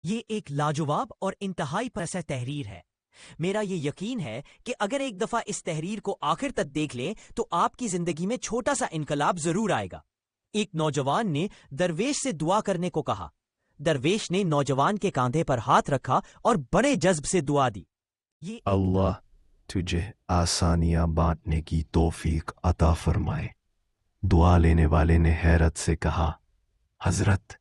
یہ ایک لاجواب اور انتہائی پراسرار تحریر ہے۔ میرا یہ یقین ہے کہ اگر ایک دفعہ اس تحریر کو آخر تک دیکھ لیں تو آپ کی زندگی میں چھوٹا سا انقلاب ضرور آئے گا۔ ایک نوجوان نے درویش سے دعا کرنے کو کہا۔ درویش نے نوجوان کے کاندھے پر ہاتھ رکھا اور بڑے جذب سے دعا دی۔ اللہ تجھے آسانیاں بانٹنے کی توفیق عطا فرمائے۔ دعا لینے والے نے حیرت سے کہا، حضرت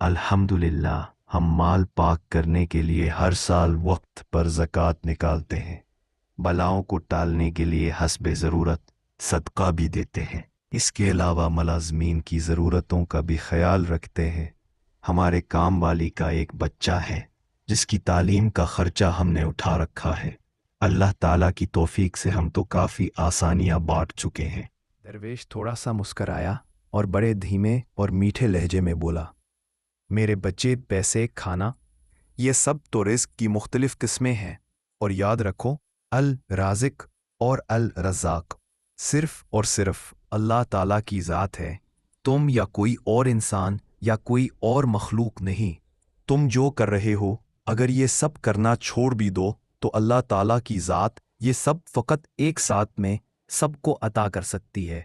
الحمدللہ، ہم مال پاک کرنے کے لیے ہر سال وقت پر زکوٰۃ نکالتے ہیں، بلاؤں کو ٹالنے کے لیے حسب ضرورت صدقہ بھی دیتے ہیں، اس کے علاوہ ملازمین کی ضرورتوں کا بھی خیال رکھتے ہیں۔ ہمارے کام والی کا ایک بچہ ہے جس کی تعلیم کا خرچہ ہم نے اٹھا رکھا ہے۔ اللہ تعالیٰ کی توفیق سے ہم تو کافی آسانیاں بانٹ چکے ہیں۔ درویش تھوڑا سا مسکرایا اور بڑے دھیمے اور میٹھے لہجے میں بولا، میرے بچے، پیسے، کھانا، یہ سب تو رزق کی مختلف قسمیں ہیں، اور یاد رکھو الرازق اور الرزاق صرف اور صرف اللہ تعالیٰ کی ذات ہے، تم یا کوئی اور انسان یا کوئی اور مخلوق نہیں۔ تم جو کر رہے ہو، اگر یہ سب کرنا چھوڑ بھی دو تو اللہ تعالیٰ کی ذات یہ سب فقط ایک ساتھ میں سب کو عطا کر سکتی ہے۔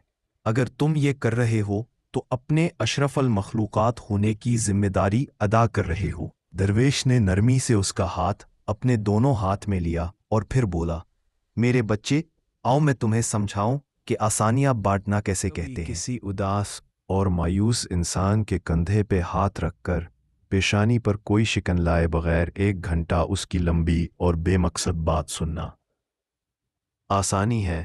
اگر تم یہ کر رہے ہو تو اپنے اشرف المخلوقات ہونے کی ذمہ داری ادا کر رہے ہو۔ درویش نے نرمی سے اس کا ہاتھ اپنے دونوں ہاتھ میں لیا اور پھر بولا، میرے بچے، آؤ میں تمہیں سمجھاؤں کہ آسانیاں بانٹنا کیسے کہتے ہیں۔ کسی اداس اور مایوس انسان کے کندھے پہ ہاتھ رکھ کر پیشانی پر کوئی شکن لائے بغیر 1 گھنٹہ اس کی لمبی اور بے مقصد بات سننا آسانی ہے۔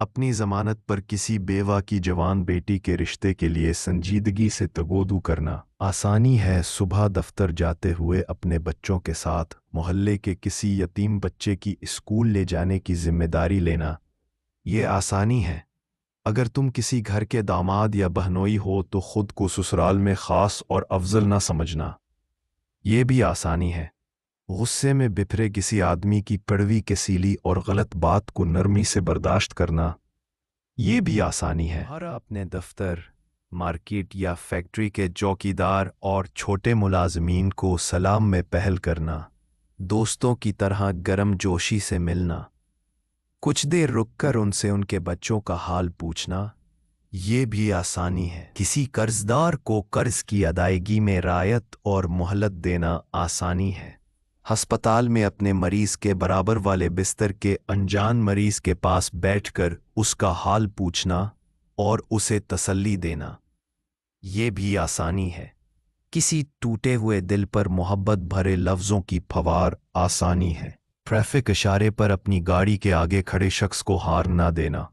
اپنی ضمانت پر کسی بیوہ کی جوان بیٹی کے رشتے کے لیے سنجیدگی سے تگودو کرنا آسانی ہے۔ صبح دفتر جاتے ہوئے اپنے بچوں کے ساتھ محلے کے کسی یتیم بچے کی اسکول لے جانے کی ذمہ داری لینا یہ آسانی ہے۔ اگر تم کسی گھر کے داماد یا بہنوئی ہو تو خود کو سسرال میں خاص اور افضل نہ سمجھنا یہ بھی آسانی ہے۔ غصے میں بپھرے کسی آدمی کی کڑوی کسیلی اور غلط بات کو نرمی سے برداشت کرنا یہ بھی آسانی ہے۔ ہر اپنے دفتر، مارکیٹ یا فیکٹری کے چوکیدار اور چھوٹے ملازمین کو سلام میں پہل کرنا، دوستوں کی طرح گرم جوشی سے ملنا، کچھ دیر رک کر ان سے ان کے بچوں کا حال پوچھنا یہ بھی آسانی ہے۔ کسی قرضدار کو قرض کی ادائیگی میں رعایت اور مہلت دینا آسانی ہے۔ ہسپتال میں اپنے مریض کے برابر والے بستر کے انجان مریض کے پاس بیٹھ کر اس کا حال پوچھنا اور اسے تسلی دینا یہ بھی آسانی ہے۔ کسی ٹوٹے ہوئے دل پر محبت بھرے لفظوں کی پھوار آسانی ہے۔ ٹریفک اشارے پر اپنی گاڑی کے آگے کھڑے شخص کو ہارن نہ دینا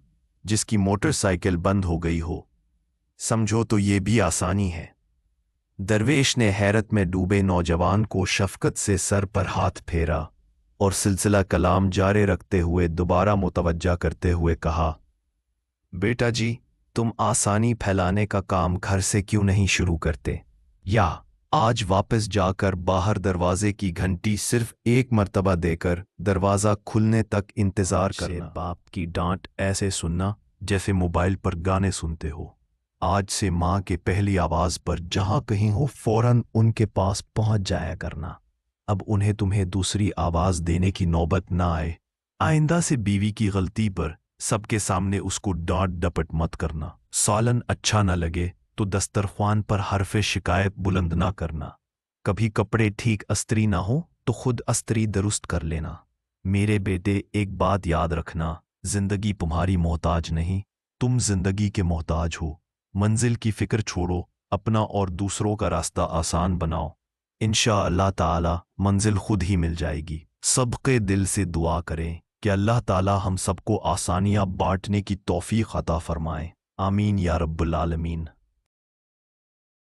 جس کی موٹر سائیکل بند ہو گئی ہو، سمجھو تو یہ بھی آسانی ہے۔ درویش نے حیرت میں ڈوبے نوجوان کو شفقت سے سر پر ہاتھ پھیرا اور سلسلہ کلام جاری رکھتے ہوئے دوبارہ متوجہ کرتے ہوئے کہا، بیٹا جی، تم آسانی پھیلانے کا کام گھر سے کیوں نہیں شروع کرتے؟ یا آج واپس جا کر باہر دروازے کی گھنٹی صرف 1 مرتبہ دے کر دروازہ کھلنے تک انتظار کرنا۔ باپ کی ڈانٹ ایسے سننا جیسے موبائل پر گانے سنتے ہو۔ آج سے ماں کے پہلی آواز پر جہاں کہیں ہو فوراً ان کے پاس پہنچ جایا کرنا۔ اب انہیں تمہیں دوسری آواز دینے کی نوبت نہ آئے۔ آئندہ سے بیوی کی غلطی پر سب کے سامنے اس کو ڈانٹ ڈپٹ مت کرنا۔ سالن اچھا نہ لگے تو دسترخوان پر حرف شکایت بلند نہ کرنا۔ کبھی کپڑے ٹھیک استری نہ ہو تو خود استری درست کر لینا۔ میرے بیٹے، ایک بات یاد رکھنا، زندگی تمہاری محتاج نہیں، تم زندگی کے محتاج ہو۔ منزل کی فکر چھوڑو، اپنا اور دوسروں کا راستہ آسان بناؤ، انشاءاللہ تعالی منزل خود ہی مل جائے گی۔ سب کے دل سے دعا کریں کہ اللہ تعالی ہم سب کو آسانیاں بانٹنے کی توفیق عطا فرمائے، آمین یا رب العالمین۔